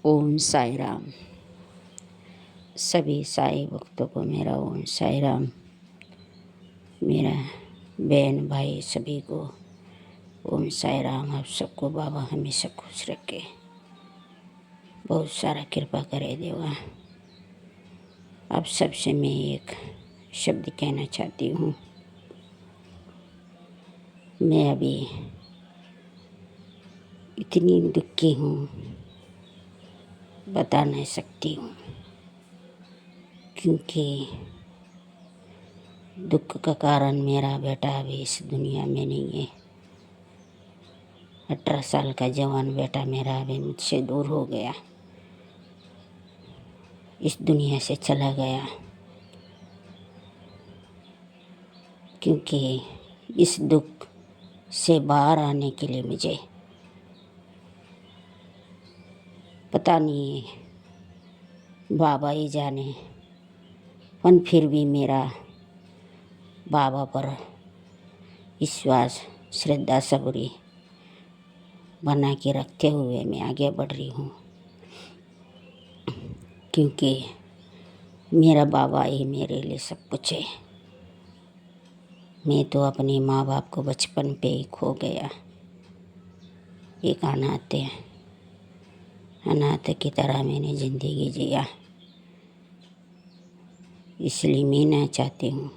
ओम साई राम। सभी साई भक्तों को मेरा ओम साई राम। मेरा बहन भाई सभी को ओम साई राम। आप सबको बाबा हमेशा खुश रखे, बहुत सारा कृपा करे देवा। आप सबसे मैं एक शब्द कहना चाहती हूँ। मैं अभी इतनी दुखी हूँ, बता नहीं सकती हूँ, क्योंकि दुख का कारण मेरा बेटा अभी इस दुनिया में नहीं है। 18 साल का जवान बेटा मेरा अभी मुझसे दूर हो गया, इस दुनिया से चला गया। क्योंकि इस दुख से बाहर आने के लिए मुझे पता नहीं है, बाबा ही जाने, पर फिर भी मेरा बाबा पर विश्वास, श्रद्धा, सबूरी बना के रखते हुए मैं आगे बढ़ रही हूँ। क्योंकि मेरा बाबा ही मेरे लिए सब कुछ है। मैं तो अपने माँ बाप को बचपन पे ही खो गया। एक अनाथ की तरह मैंने ज़िंदगी जिया। इसलिए मैं ना चाहती हूँ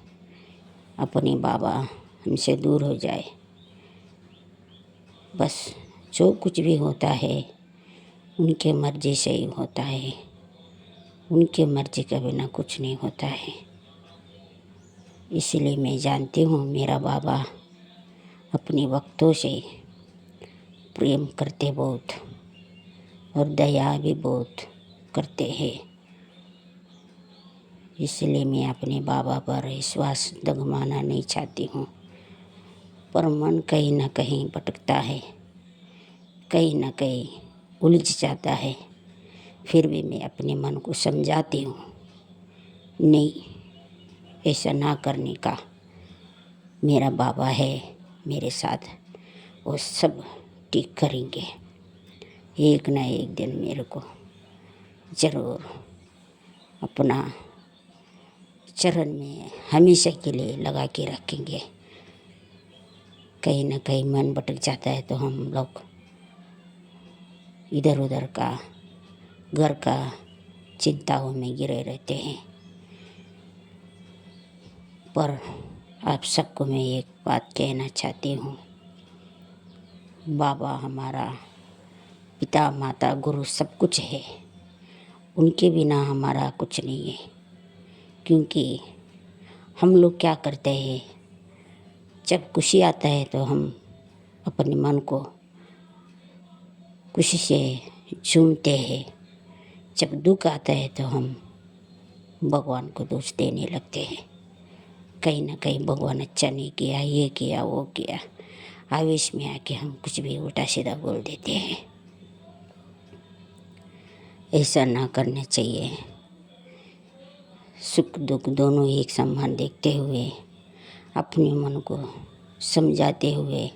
अपने बाबा हमसे दूर हो जाए। बस जो कुछ भी होता है उनके मर्ज़ी से ही होता है, उनके मर्ज़ी के बिना कुछ नहीं होता है। इसलिए मैं जानती हूँ मेरा बाबा अपने भक्तों से प्रेम करते बहुत और दया भी बहुत करते हैं। इसलिए मैं अपने बाबा पर विश्वास डगमाना नहीं चाहती हूँ। पर मन कहीं न कहीं भटकता है, कहीं न कहीं उलझ जाता है। फिर भी मैं अपने मन को समझाती हूँ, नहीं, ऐसा ना करने का। मेरा बाबा है मेरे साथ, वो सब ठीक करेंगे। एक ना एक दिन मेरे को ज़रूर अपना चरण में हमेशा के लिए लगा के रखेंगे। कहीं ना कहीं मन भटक जाता है तो हम लोग इधर उधर का घर का चिंताओं में गिरे रहते हैं। पर आप सबको मैं एक बात कहना चाहती हूँ, बाबा हमारा पिता माता गुरु सब कुछ है, उनके बिना हमारा कुछ नहीं है। क्योंकि हम लोग क्या करते हैं, जब खुशी आता है तो हम अपने मन को खुशी से झूमते हैं, जब दुख आता है तो हम भगवान को दोष देने लगते हैं। कहीं ना कहीं भगवान अच्छा नहीं किया, ये किया वो किया, आवेश में आके हम कुछ भी उल्टा सीधा बोल देते हैं। ऐसा ना करना चाहिए। सुख दुख दोनों एक समान देखते हुए, अपने मन को समझाते हुए,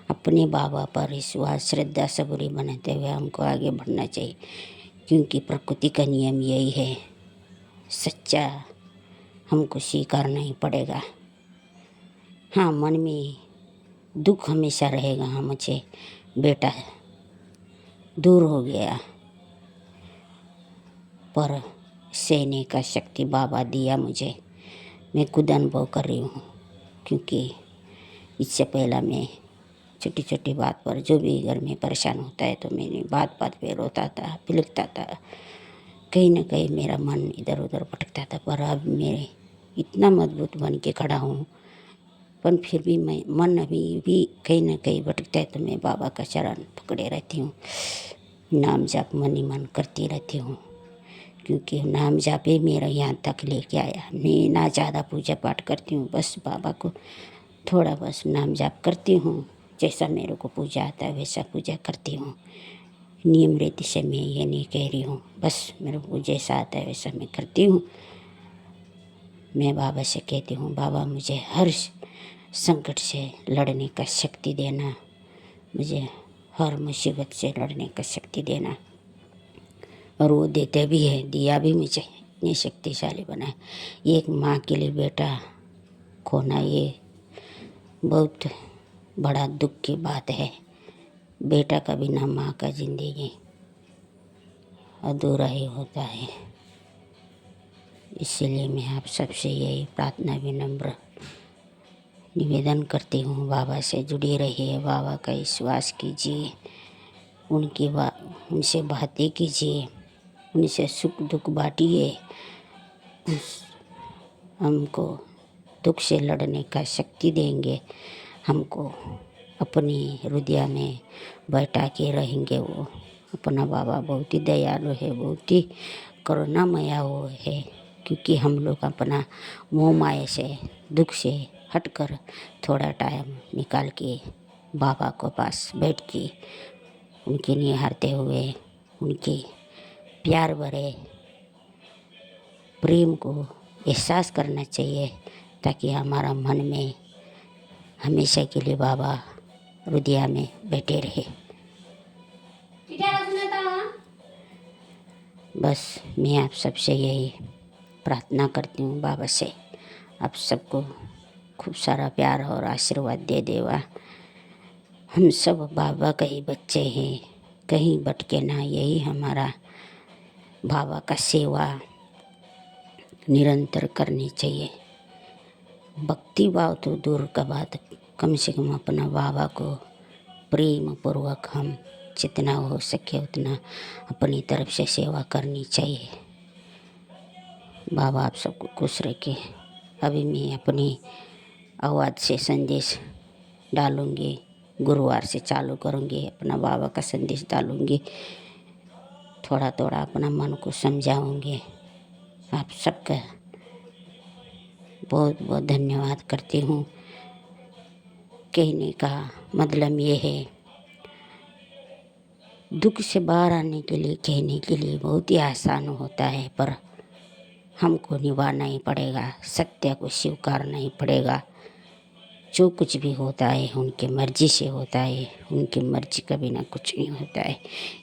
अपने बाबा पर विश्वास श्रद्धा सबूरी बनाते हुए हमको आगे बढ़ना चाहिए। क्योंकि प्रकृति का नियम यही है, सच्चा हमको स्वीकारना ही पड़ेगा। हाँ, मन में दुख हमेशा रहेगा। हाँ, मुझे बेटा दूर हो गया, पर सहने का शक्ति बाबा दिया मुझे। मैं खुद अनुभव कर रही हूँ। क्योंकि इससे पहला मैं छोटी छोटी बात पर जो भी घर में परेशान होता है तो मैंने बात बात पे रोता था, बिलखता था। कहीं ना कहीं मेरा मन इधर उधर भटकता था। पर अब मेरे इतना मजबूत बन के खड़ा हूँ, पर फिर भी मैं मन अभी भी कहीं ना कहीं भटकता है तो मैं बाबा का चरण पकड़े रहती हूँ, नाम जाप मन ही मन करती रहती हूँ। क्योंकि नाम जाप ही मेरा यहाँ तक लेके आया। मैं ना ज़्यादा पूजा पाठ करती हूँ, बस बाबा को थोड़ा बस नाम जाप करती हूँ। जैसा मेरे को पूजा आता है वैसा पूजा करती हूँ। नियम रीति से मैं ये नहीं कह रही हूँ, बस मेरे को जैसा आता है वैसा मैं करती हूँ। मैं बाबा से कहती हूँ, बाबा मुझे हर संकट से लड़ने का शक्ति देना, मुझे हर मुसीबत से लड़ने का शक्ति देना। और वो देते भी है, दिया भी मुझे, इतनी शक्तिशाली बनाए। एक माँ के लिए बेटा खोना ये बहुत बड़ा दुख की बात है। बेटा का बिना माँ का जिंदगी अधूरा ही होता है। इसलिए मैं आप सबसे यही प्रार्थना विनम्र निवेदन करती हूँ, बाबा से जुड़ी रहिए, बाबा का विश्वास कीजिए, उनसे बातें कीजिए, उनसे सुख दुख बांटिए। हमको दुख से लड़ने का शक्ति देंगे, हमको अपनी हृदय में बैठा के रहेंगे। वो अपना बाबा बहुत ही दयालु है, बहुत ही करुणामय वो है। क्योंकि हम लोग अपना मोह माया से दुख से हटकर थोड़ा टाइम निकाल के बाबा को पास बैठ के उनके निहारते हुए उनके प्यार भरे प्रेम को एहसास करना चाहिए, ताकि हमारा मन में हमेशा के लिए बाबा हृदय में बैठे रहे। बस मैं आप सबसे यही प्रार्थना करती हूँ, बाबा से आप सबको खूब सारा प्यार और आशीर्वाद दे देवा। हम सब बाबा के ही बच्चे हैं, कहीं भटके ना। यही हमारा बाबा का सेवा निरंतर करनी चाहिए। भक्ति भाव तो दूर का बात, कम से कम अपना बाबा को प्रेम पूर्वक हम जितना हो सके उतना अपनी तरफ से सेवा करनी चाहिए। बाबा आप सबको खुश रखे। अभी मैं अपनी आवाज़ से संदेश डालूँगी, गुरुवार से चालू करूँगी, अपना बाबा का संदेश डालूँगी, थोड़ा थोड़ा अपना मन को समझाऊँगी। आप सबका बहुत बहुत धन्यवाद करती हूँ। कहने का मतलब ये है, दुख से बाहर आने के लिए कहने के लिए बहुत ही आसान होता है, पर हमको निभाना ही पड़ेगा, सत्य को स्वीकारना ही पड़ेगा। जो कुछ भी होता है उनकी मर्जी से होता है, उनकी मर्जी का बिना कुछ नहीं होता है।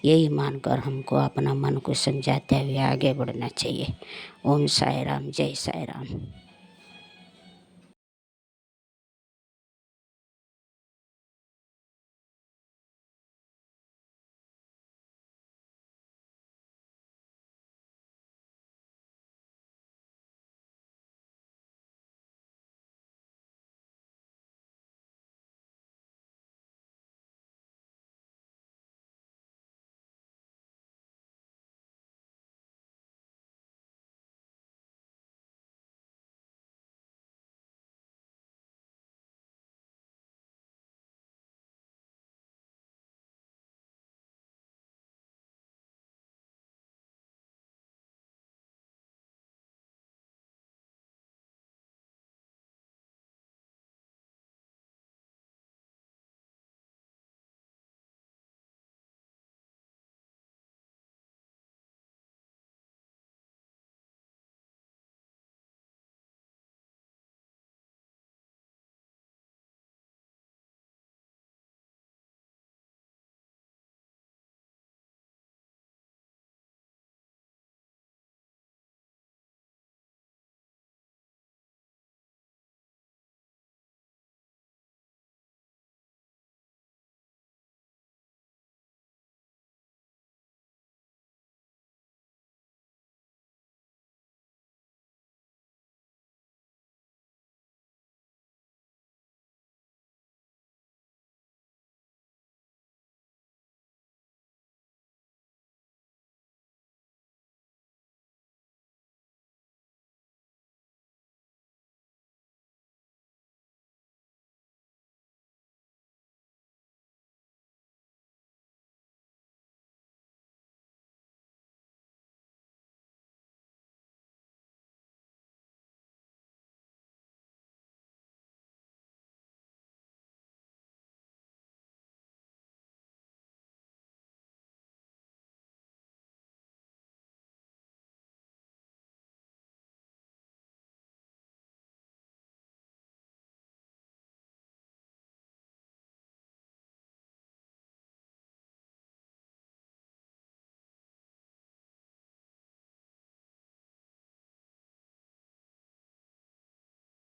यही मानकर हमको अपना मन को समझाते हुए आगे बढ़ना चाहिए। ओम साई राम, जय साई राम।